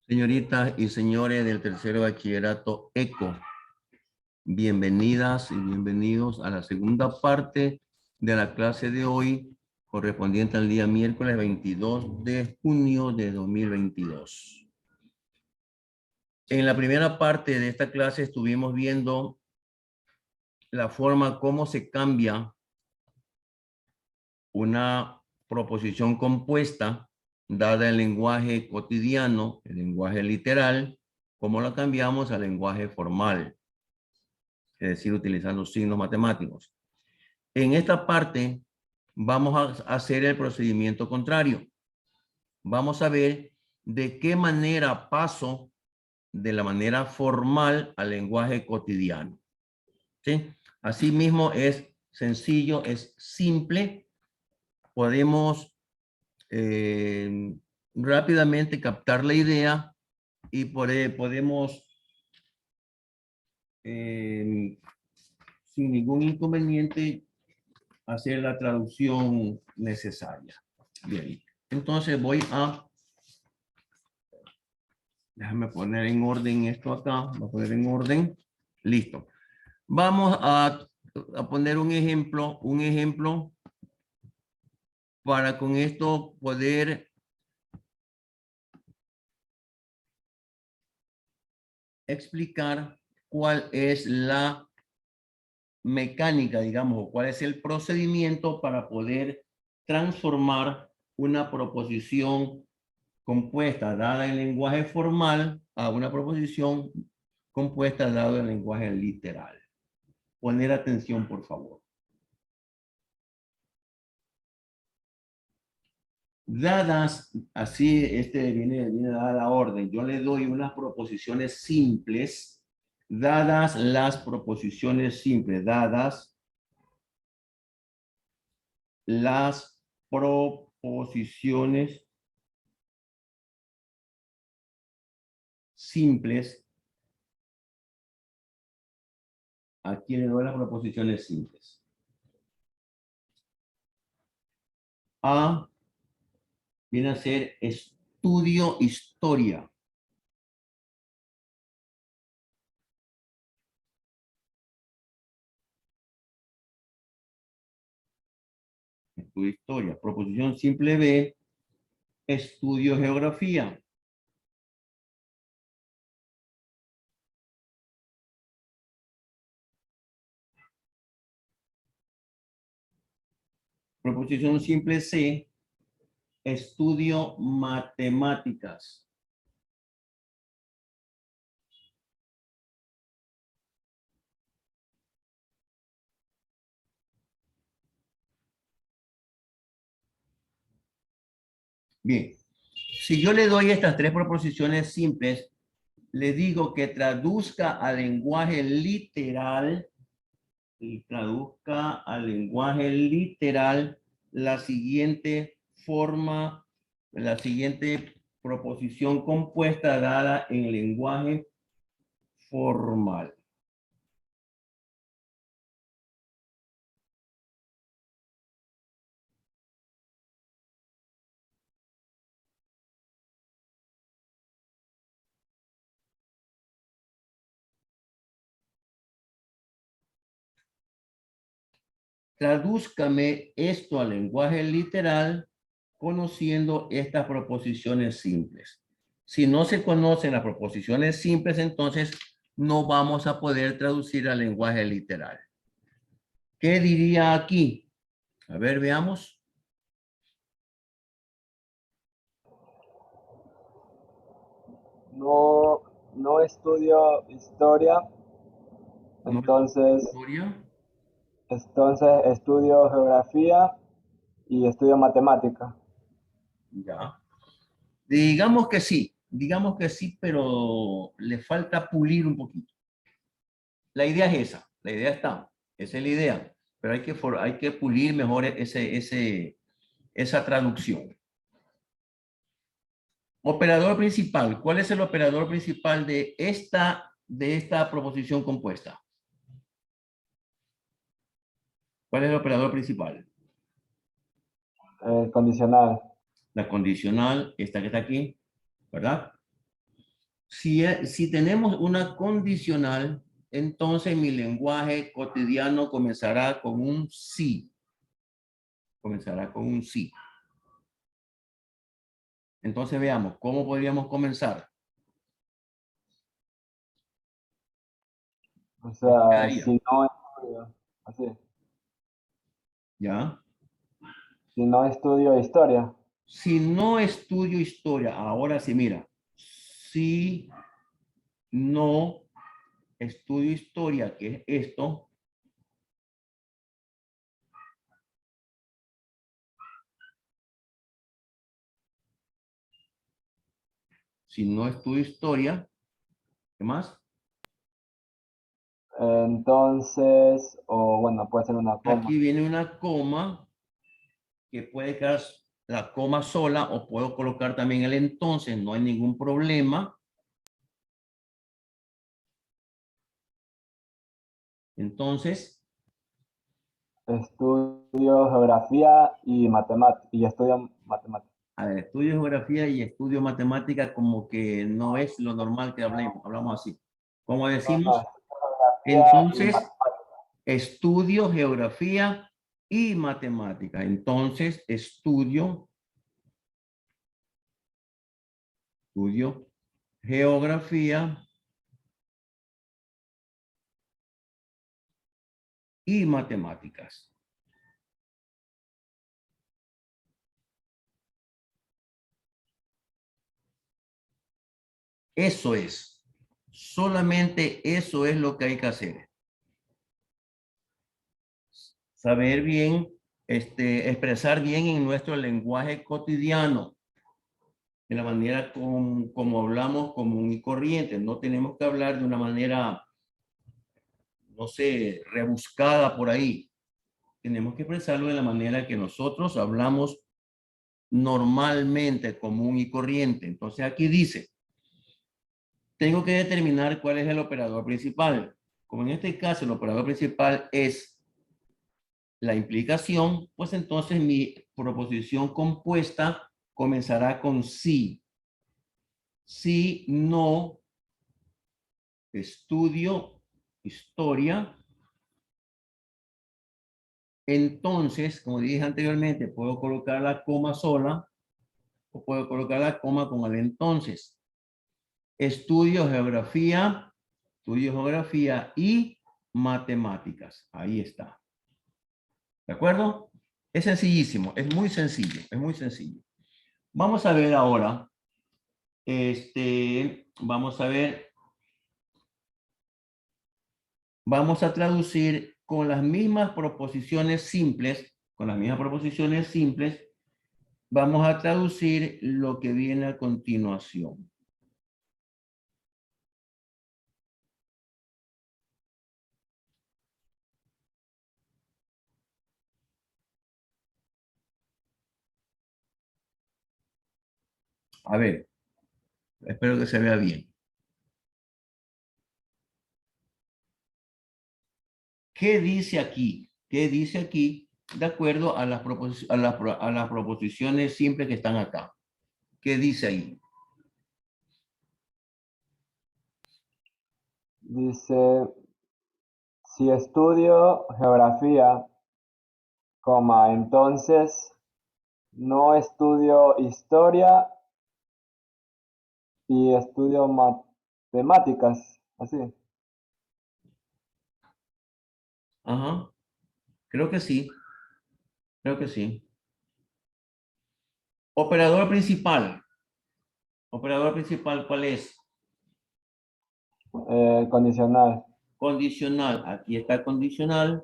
Señoritas y señores del tercer bachillerato ECO, bienvenidas y bienvenidos a la segunda parte de la clase de hoy, correspondiente al día miércoles 22 de junio de 2022. En la primera parte de esta clase estuvimos viendo la forma cómo se cambia una proposición compuesta dada el lenguaje cotidiano, el lenguaje literal, cómo la cambiamos al lenguaje formal, es decir, utilizando signos matemáticos. En esta parte vamos a hacer el procedimiento contrario. Vamos a ver de qué manera paso de la manera formal al lenguaje cotidiano. ¿Sí? Asimismo es sencillo, es simple. Podemos rápidamente captar la idea y podemos sin ningún inconveniente hacer la traducción necesaria. Bien, entonces déjame poner en orden esto acá, voy a poner en orden, listo. Vamos a poner un ejemplo para con esto poder explicar cuál es la mecánica, digamos, o cuál es el procedimiento para poder transformar una proposición compuesta dada en lenguaje formal a una proposición compuesta dada en lenguaje literal. Poner atención, por favor. Dadas, así viene dada la orden, yo le doy unas proposiciones simples, dadas las proposiciones simples, dadas las proposiciones simples, aquí le doy las proposiciones simples. A viene a ser estudio historia. Estudio historia. Proposición simple B, estudio geografía. Proposición simple C, estudio matemáticas. Bien, si yo le doy estas tres proposiciones simples, le digo que traduzca al lenguaje literal y traduzca al lenguaje literal la siguiente forma, la siguiente proposición compuesta dada en lenguaje formal. Tradúzcame esto al lenguaje literal conociendo estas proposiciones simples. Si no se conocen las proposiciones simples, entonces no vamos a poder traducir al lenguaje literal. ¿Qué diría aquí? A ver, veamos. No estudio historia, ¿No entonces, historia? entonces estudio geografía y estudio matemática. Ya. Digamos que sí, pero le falta pulir un poquito. La idea es esa, la idea está, esa es la idea, pero hay que pulir mejor esa traducción. Operador principal, ¿cuál es el operador principal de esta proposición compuesta? ¿Cuál es el operador principal? Condicional. La condicional, esta que está aquí, ¿verdad? Si tenemos una condicional, entonces mi lenguaje cotidiano comenzará con un sí. Comenzará con un sí. Entonces veamos, ¿cómo podríamos comenzar? O ¿Cómo sea, quedaría? si no estudio, así, ¿Ya? si no estudio historia, Si no estudio historia, ahora sí, mira. Si no estudio historia, que es esto, si no estudio historia, ¿qué más? entonces, o bueno, puede ser una coma. Aquí viene una coma que puede quedar la coma sola o puedo colocar también el entonces, no hay ningún problema. Entonces, Estudio geografía y matemáticas, y estudio matemáticas. a ver, estudio geografía y estudio matemática como que no es lo normal que hablamos así. Como No, no, decimos, estudio geografía y entonces, matemáticas. estudio geografía y matemática. Entonces, estudio geografía y matemáticas. Eso es. Solamente eso es lo que hay que hacer. Saber bien, expresar bien en nuestro lenguaje cotidiano, de la manera como hablamos común y corriente. No tenemos que hablar de una manera, no sé, rebuscada por ahí. Tenemos que expresarlo de la manera que nosotros hablamos normalmente, común y corriente. Entonces aquí dice, tengo que determinar cuál es el operador principal. Como en este caso el operador principal es la implicación, pues entonces mi proposición compuesta comenzará con sí. Si no estudio historia, entonces, como dije anteriormente, puedo colocar la coma sola o puedo colocar la coma con el entonces. Estudio geografía y matemáticas. Ahí está. ¿De acuerdo? Es sencillísimo, es muy sencillo, es muy sencillo. Vamos a ver ahora, vamos a ver, vamos a traducir con las mismas proposiciones simples, vamos a traducir lo que viene a continuación. A ver, espero que se vea bien. ¿Qué dice aquí? ¿Qué dice aquí? De acuerdo a las proposiciones simples que están acá. ¿Qué dice ahí? Dice, si estudio geografía, coma, entonces no estudio historia y estudio matemáticas, así. Ajá, creo que sí, creo que sí. Operador principal. Operador principal, ¿cuál es? Condicional. Condicional. Aquí está condicional.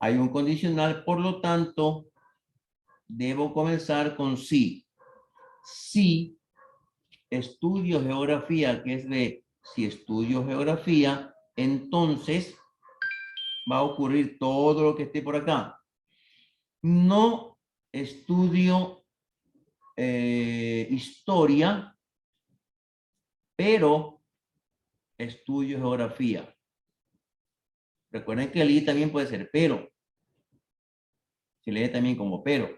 Hay un condicional, por lo tanto, debo comenzar con sí. Si estudio geografía, que es de si estudio geografía, entonces va a ocurrir todo lo que esté por acá. No estudio historia, pero estudio geografía. Recuerden que el I también puede ser pero. Se lee también como pero.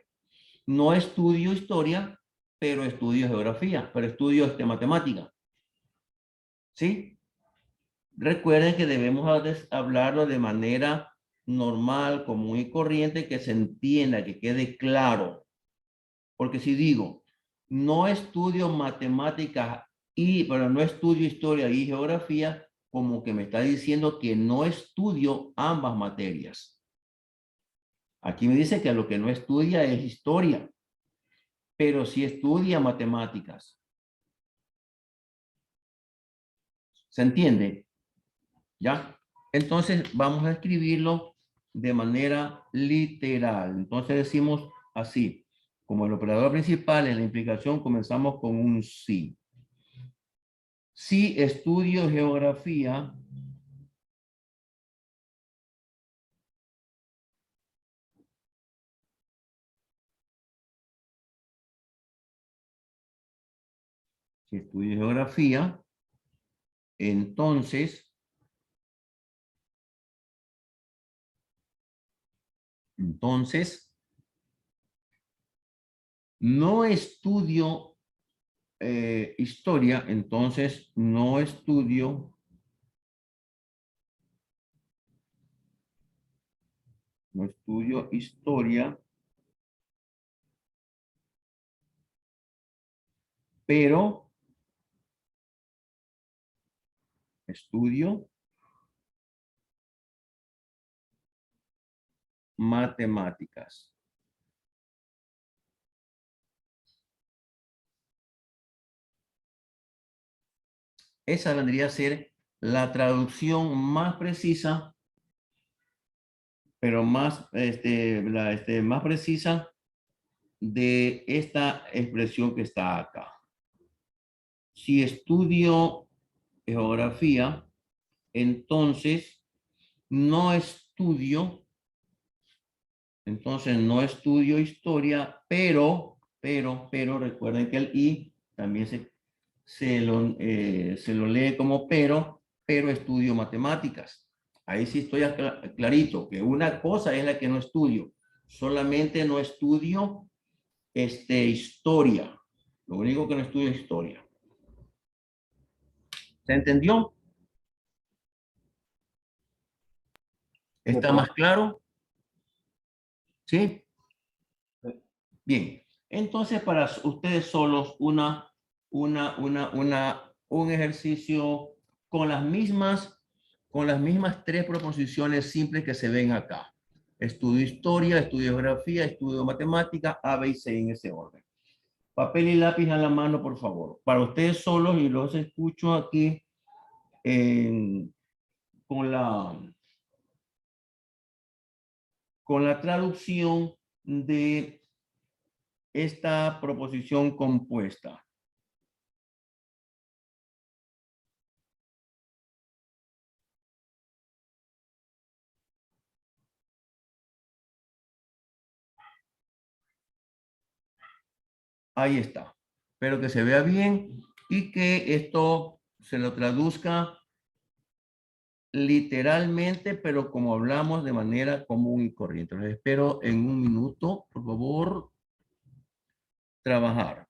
No estudio historia, pero estudio geografía, pero estudio matemática. ¿Sí? Recuerden que debemos hablarlo de manera normal, común y corriente, que se entienda, que quede claro. Porque si digo, no estudio matemáticas pero no estudio historia y geografía, como que me está diciendo que no estudio ambas materias. Aquí me dice que lo que no estudia es historia, pero sí estudia matemáticas. ¿Se entiende? ¿Ya? Entonces vamos a escribirlo de manera literal. Entonces decimos así, como el operador principal en la implicación comenzamos con un sí. Si estudio geografía, si estudio geografía, entonces no estudio historia, entonces no estudio historia, pero estudio matemáticas. Esa vendría a ser la traducción más precisa, pero más precisa de esta expresión que está acá. Si estudio geografía, entonces no estudio, no estudio historia, pero recuerden que el i también se lo lee como pero estudio matemáticas. Ahí sí estoy clarito, que una cosa es la que no estudio. Solamente no estudio historia. Lo único que no estudio es historia. ¿Se entendió? Sí, ¿Está más profe. claro? ¿Sí? Sí. Bien. Entonces, para ustedes solos, un ejercicio con las mismas tres proposiciones simples que se ven acá. Estudio historia, estudio geografía, estudio matemática, A, B y C en ese orden. Papel y lápiz a la mano, por favor. Para ustedes solos, y los escucho aquí con con la traducción de esta proposición compuesta. Ahí está. Espero que se vea bien y que esto se lo traduzca literalmente, pero como hablamos de manera común y corriente. Les espero en un minuto, por favor, trabajar.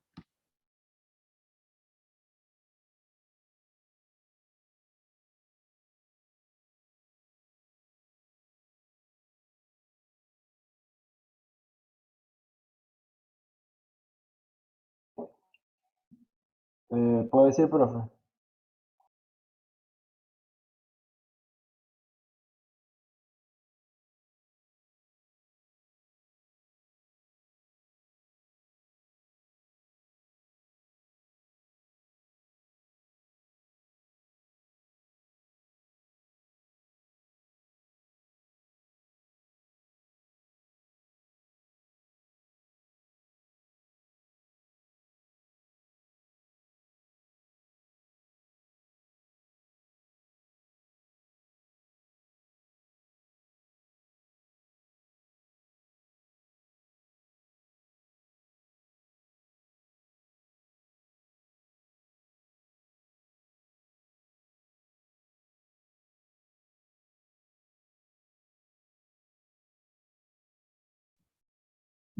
¿Puedo decir, profe?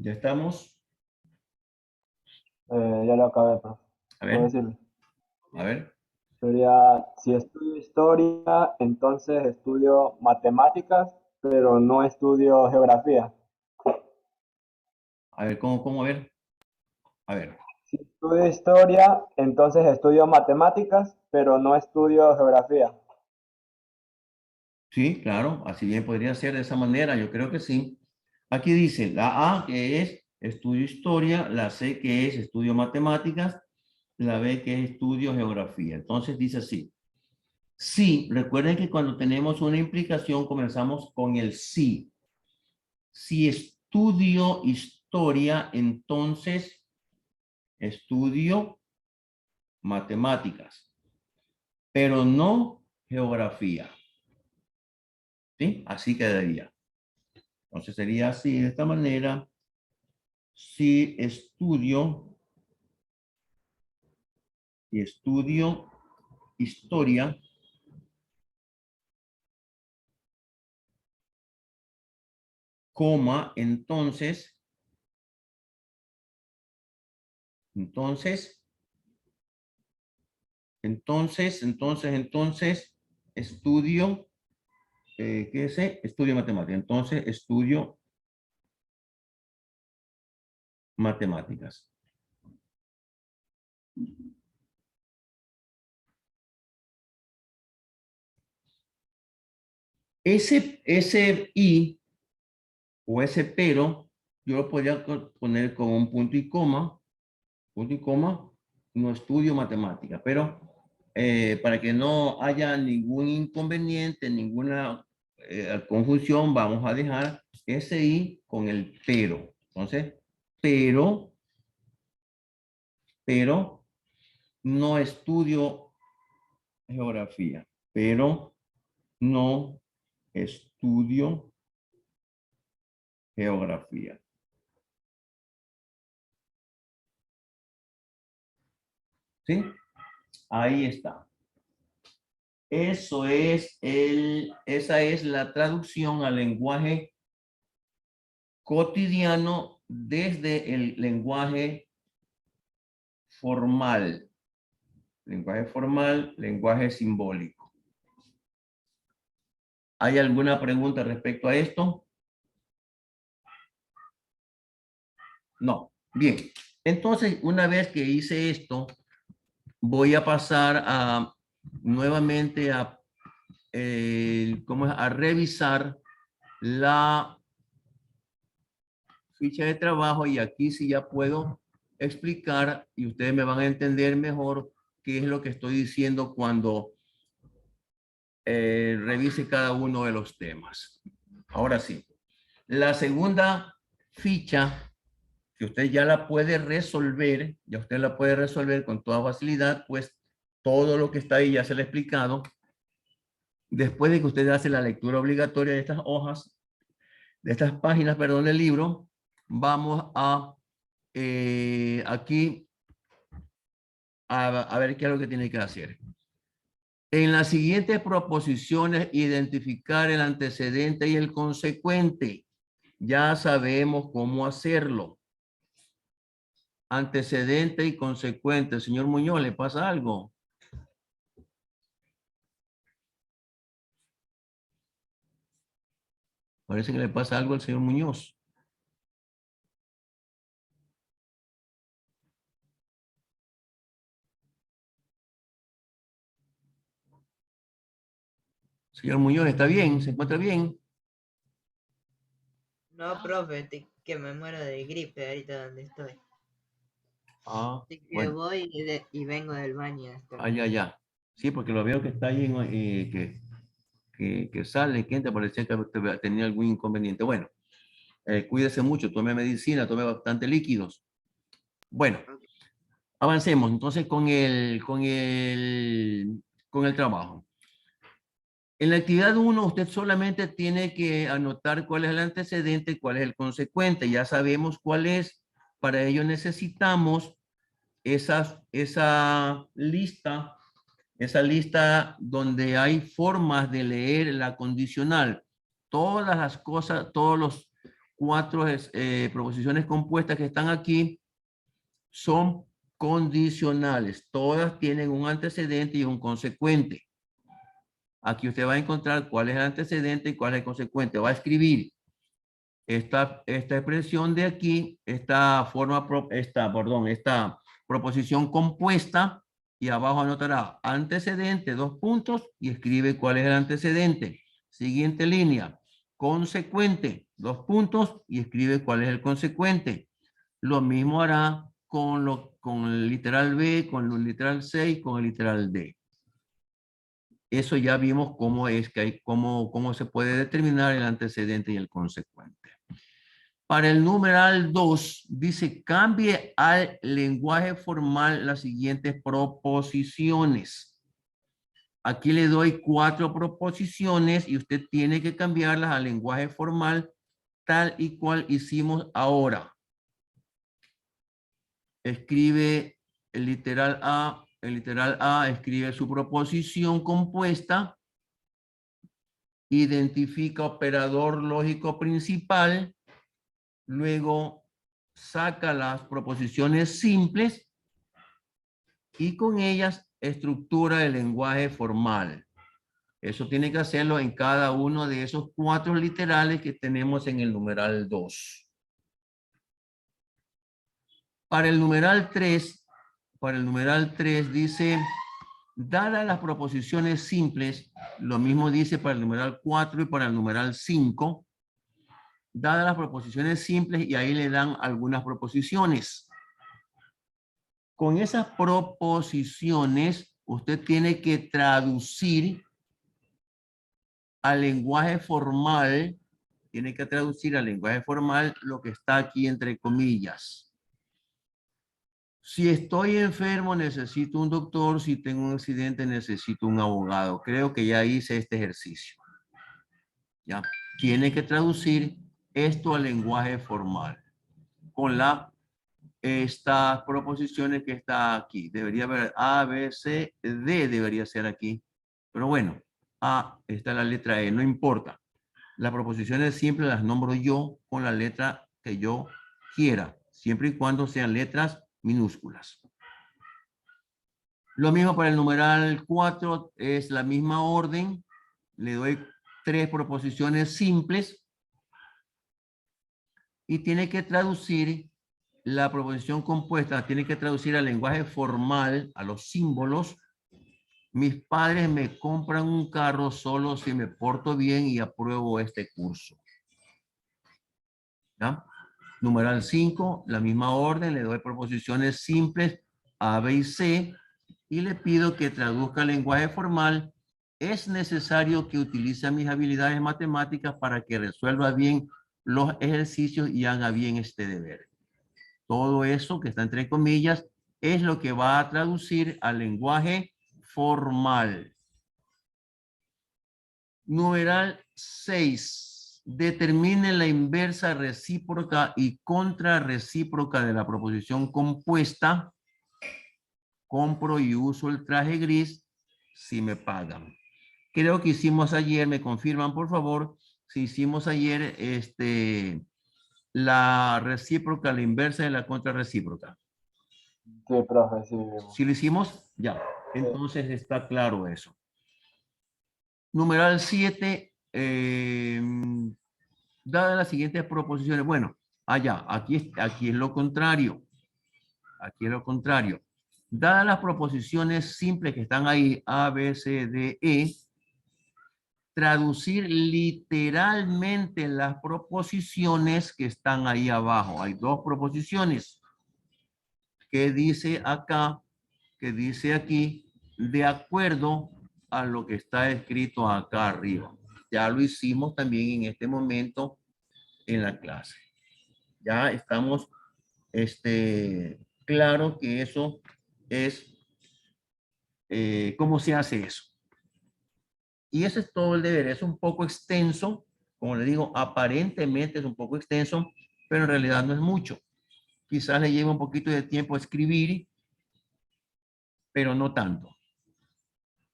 Ya estamos. Ya lo acabé, profe. A ¿Puedo ver, decirlo? a ver. Sería, si estudio historia, entonces estudio matemáticas, pero no estudio geografía. A ver, ¿cómo? A ver. A ver. Si estudio historia, entonces estudio matemáticas, pero no estudio geografía. Sí, claro, así bien podría ser de esa manera, yo creo que sí. Aquí dice la A, que es estudio historia, la C, que es estudio matemáticas, la B, que es estudio geografía. Entonces dice así. Sí, recuerden que cuando tenemos una implicación comenzamos con el sí. Si estudio historia, entonces estudio matemáticas, pero no geografía. ¿Sí? Así quedaría. Entonces sería así, de esta manera. Si estudio historia, coma, entonces, estudio, ¿qué es? Estudio matemáticas. Entonces, estudio matemáticas. Ese y o ese pero, yo lo podría poner con un punto y coma, no estudio matemáticas, pero para que no haya ningún inconveniente, ninguna confusión, vamos a dejar ese y con el pero. Entonces, pero, pero no estudio geografía, pero no estudio geografía. ¿Sí? Ahí está. Esa es la traducción al lenguaje cotidiano desde el lenguaje formal. Lenguaje formal, lenguaje simbólico. ¿Hay alguna pregunta respecto a esto? No. Bien. Entonces, una vez que hice esto, voy a pasar nuevamente a revisar la ficha de trabajo y aquí sí ya puedo explicar y ustedes me van a entender mejor qué es lo que estoy diciendo cuando revise cada uno de los temas. Ahora sí, la segunda ficha que usted ya la puede resolver, ya usted la puede resolver con toda facilidad, pues todo lo que está ahí ya se le ha explicado. Después de que usted hace la lectura obligatoria de estas hojas, de estas páginas, perdón, del libro, vamos a aquí a ver qué es lo que tiene que hacer. En las siguientes proposiciones, identificar el antecedente y el consecuente. Ya sabemos cómo hacerlo. Antecedente y consecuente. Señor Muñoz, ¿le pasa algo? Parece que le pasa algo al señor Muñoz. Señor Muñoz, ¿está bien? ¿Se encuentra bien? No, profe, que me muero de gripe ahorita donde estoy. Ah, Así que bueno. voy y vengo del baño. Ya. Sí, porque lo veo que está ahí, que sale, que entra, parecía que usted tenía algún inconveniente. Bueno, cuídese mucho, tome medicina, tome bastante líquidos. Bueno, avancemos entonces con el trabajo. En la actividad 1, usted solamente tiene que anotar cuál es el antecedente, cuál es el consecuente. Ya sabemos cuál es. Para ello necesitamos esa lista donde hay formas de leer la condicional. Todas las cosas, todos los 4 proposiciones compuestas que están aquí son condicionales. Todas tienen un antecedente y un consecuente. Aquí usted va a encontrar cuál es el antecedente y cuál es el consecuente. Va a escribir esta expresión de aquí, esta proposición compuesta, y abajo anotará antecedente, 2 puntos, y escribe cuál es el antecedente. Siguiente línea, consecuente, 2 puntos, y escribe cuál es el consecuente. Lo mismo hará con el literal B, con el literal C y con el literal D. Eso ya vimos cómo cómo se puede determinar el antecedente y el consecuente. Para el numeral 2, dice, cambie al lenguaje formal las siguientes proposiciones. Aquí le doy 4 proposiciones y usted tiene que cambiarlas al lenguaje formal tal y cual hicimos ahora. Escribe el literal A. El literal A escribe su proposición compuesta. Identifica operador lógico principal. Luego saca las proposiciones simples y con ellas estructura el lenguaje formal. Eso tiene que hacerlo en cada uno de esos 4 literales que tenemos en el numeral 2. Para el numeral 3 dice, dadas las proposiciones simples, lo mismo dice para el numeral 4 y para el numeral 5, dadas las proposiciones simples, y ahí le dan algunas proposiciones. Con esas proposiciones, usted tiene que traducir al lenguaje formal, lo que está aquí entre comillas. Si estoy enfermo, necesito un doctor. Si tengo un accidente, necesito un abogado. Creo que ya hice este ejercicio. ¿Ya? Tiene que traducir esto al lenguaje formal con estas proposiciones que está aquí. Debería haber A, B, C, D debería ser aquí. Pero bueno, A, está la letra E, no importa. Las proposiciones siempre las nombro yo con la letra que yo quiera, siempre y cuando sean letras minúsculas. Lo mismo para el numeral 4, es la misma orden. Le doy 3 proposiciones simples y tiene que traducir la proposición compuesta, tiene que traducir al lenguaje formal, a los símbolos. Mis padres me compran un carro solo si me porto bien y apruebo este curso. ¿Ya? Numeral 5, la misma orden, le doy proposiciones simples A, B y C y le pido que traduzca el lenguaje formal. Es necesario que utilice mis habilidades matemáticas para que resuelva bien los ejercicios y haga bien este deber. Todo eso que está entre comillas es lo que va a traducir al lenguaje formal. Numeral 6. Determine la inversa recíproca y contrarrecíproca de la proposición compuesta. Compro y uso el traje gris si me pagan. Creo que hicimos ayer, me confirman por favor, si hicimos ayer la recíproca, la inversa de la contrarrecíproca. Sí, profe, sí. Si lo hicimos, ya. Entonces está claro eso. Numeral 7. Dadas las siguientes proposiciones. Bueno, allá, aquí es lo contrario. Aquí es lo contrario. Dadas las proposiciones simples que están ahí, A, B, C, D, E, traducir literalmente las proposiciones que están ahí abajo. Hay 2 proposiciones. Que dice acá, que dice aquí, de acuerdo a lo que está escrito acá arriba. Ya lo hicimos también en este momento en la clase. Ya estamos claro que eso es cómo se hace eso. Y ese es todo el deber. Es un poco extenso, como le digo, aparentemente es un poco extenso, pero en realidad no es mucho. Quizás le lleve un poquito de tiempo a escribir, pero no tanto.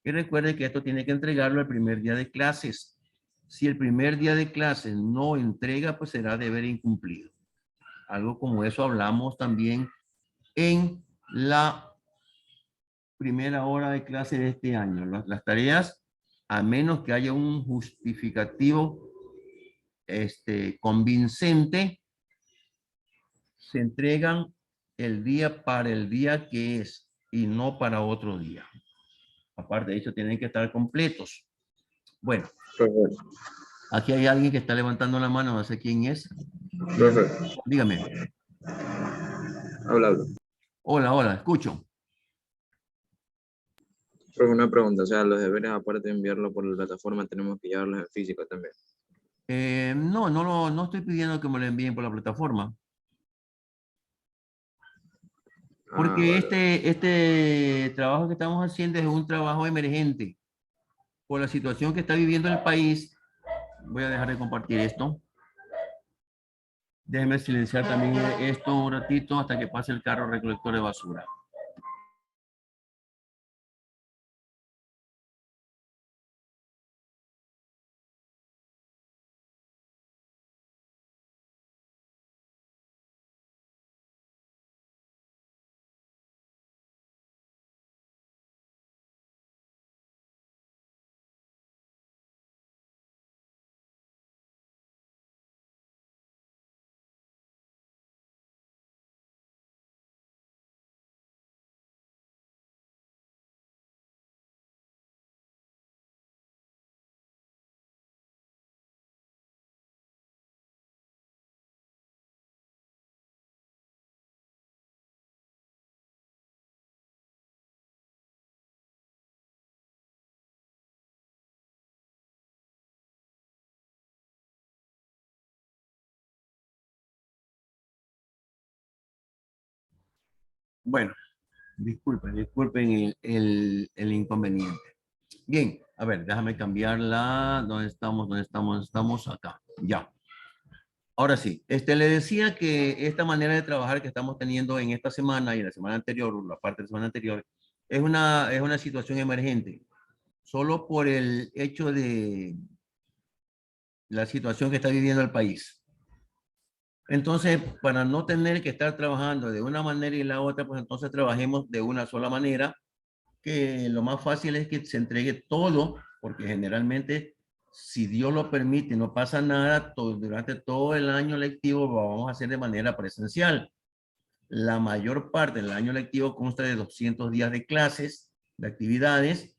Y recuerde que esto tiene que entregarlo el primer día de clases. Si el primer día de clases no entrega, pues será deber incumplido. Algo como eso hablamos también en la primera hora de clase de este año. Las tareas, a menos que haya un justificativo convincente, se entregan el día para el día que es y no para otro día. Aparte de eso, tienen que estar completos. Bueno, Profe, aquí hay alguien que está levantando la mano, no sé quién es. profe, Dígame. habla. Hola, hola, escucho. Profe, una pregunta, o sea, los deberes aparte de enviarlo por la plataforma, tenemos que llevarlos en físico también. No estoy pidiendo que me lo envíen por la plataforma. Porque Vale. este trabajo que estamos haciendo es un trabajo emergente. Por la situación que está viviendo el país, voy a dejar de compartir esto. Déjeme silenciar también esto un ratito hasta que pase el carro recolector de basura. Bueno, disculpen el inconveniente. Bien, a ver, déjame cambiarla. ¿Dónde estamos? ¿Dónde estamos? Estamos acá. Ya. Ahora sí, le decía que esta manera de trabajar que estamos teniendo en esta semana y la semana anterior, o la parte de la semana anterior, es una situación emergente. Solo por el hecho de la situación que está viviendo el país. Entonces, para no tener que estar trabajando de una manera y la otra, pues entonces trabajemos de una sola manera, que lo más fácil es que se entregue todo, porque generalmente, si Dios lo permite, no pasa nada, durante todo el año lectivo lo vamos a hacer de manera presencial. La mayor parte del año lectivo consta de 200 días de clases, de actividades.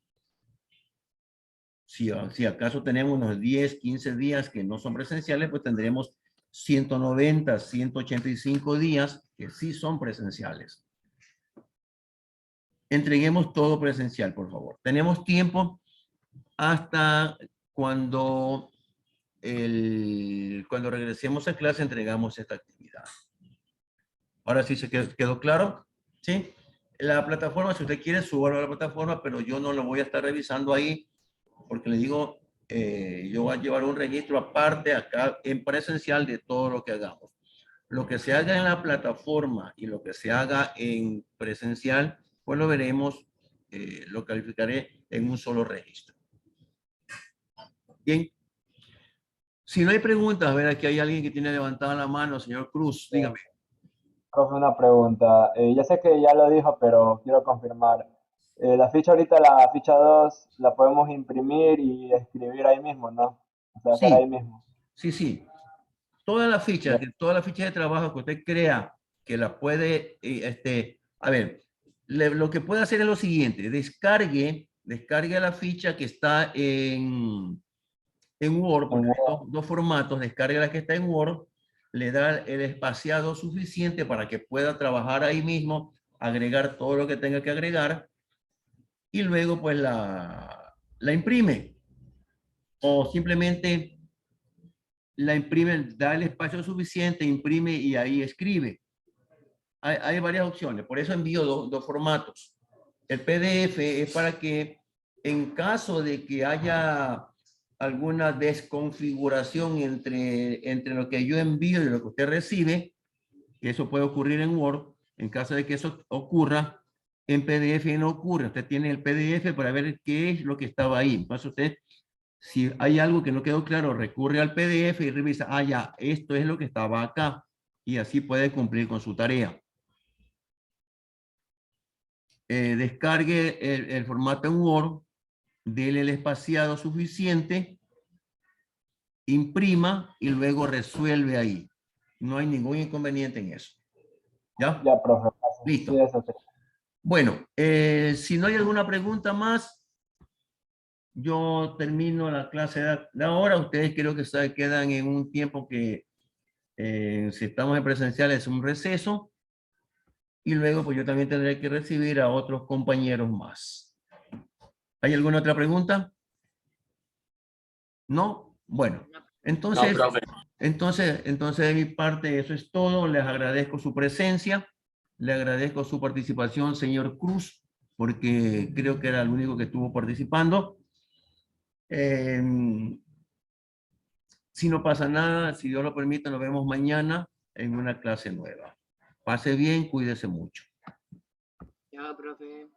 Si acaso tenemos unos 10, 15 días que no son presenciales, pues tendremos 190, 185 días que sí son presenciales. Entreguemos todo presencial, por favor. Tenemos tiempo hasta cuando, cuando regresemos a clase, entregamos esta actividad. Ahora sí se quedó claro, ¿sí? La plataforma, si usted quiere, súbalo a la plataforma, pero yo no lo voy a estar revisando ahí, porque le digo, yo voy a llevar un registro aparte acá en presencial de todo lo que hagamos. Lo que se haga en la plataforma y lo que se haga en presencial, pues lo veremos, lo calificaré en un solo registro. Bien. Si no hay preguntas, a ver, aquí hay alguien que tiene levantada la mano, señor Cruz, dígame. Profe, una pregunta. Ya sé que ya lo dijo, pero quiero confirmar. La ficha ahorita, la ficha 2 la podemos imprimir y escribir ahí mismo, ¿no? O sea, hacer ahí Sí, mismo. sí. Ya. Todas las fichas de trabajo que usted crea que la puede, a ver, lo que puede hacer es lo siguiente, descargue la ficha que está en Word, En porque hay Word. dos formatos, descargue la que está en Word, le da el espaciado suficiente para que pueda trabajar ahí mismo, agregar todo lo que tenga que agregar, y luego pues la imprime. O simplemente la imprime, da el espacio suficiente, imprime y ahí escribe. Hay varias opciones, por eso envío dos formatos. El PDF es para que en caso de que haya alguna desconfiguración entre lo que yo envío y lo que usted recibe, que eso puede ocurrir en Word, en caso de que eso ocurra, en PDF no ocurre. Usted tiene el PDF para ver qué es lo que estaba ahí. Entonces usted, si hay algo que no quedó claro, recurre al PDF y revisa, ya, esto es lo que estaba acá. Y así puede cumplir con su tarea. descargue el formato en Word, dele el espaciado suficiente, imprima y luego resuelve ahí. No hay ningún inconveniente en eso. ¿Ya? Ya, profe. Gracias. Listo. Sí, eso sí. Bueno, si no hay alguna pregunta más, yo termino la clase de ahora. Ustedes creo que se quedan en un tiempo que, si estamos en presencial, es un receso. Y luego, pues yo también tendré que recibir a otros compañeros más. ¿Hay alguna otra pregunta? ¿No? Bueno, entonces, No, profe. entonces de mi parte eso es todo. Les agradezco su presencia. Le agradezco su participación, señor Cruz, porque creo que era el único que estuvo participando. Si no pasa nada, si Dios lo permite, nos vemos mañana en una clase nueva. Pase bien, cuídese mucho. Ya, profe.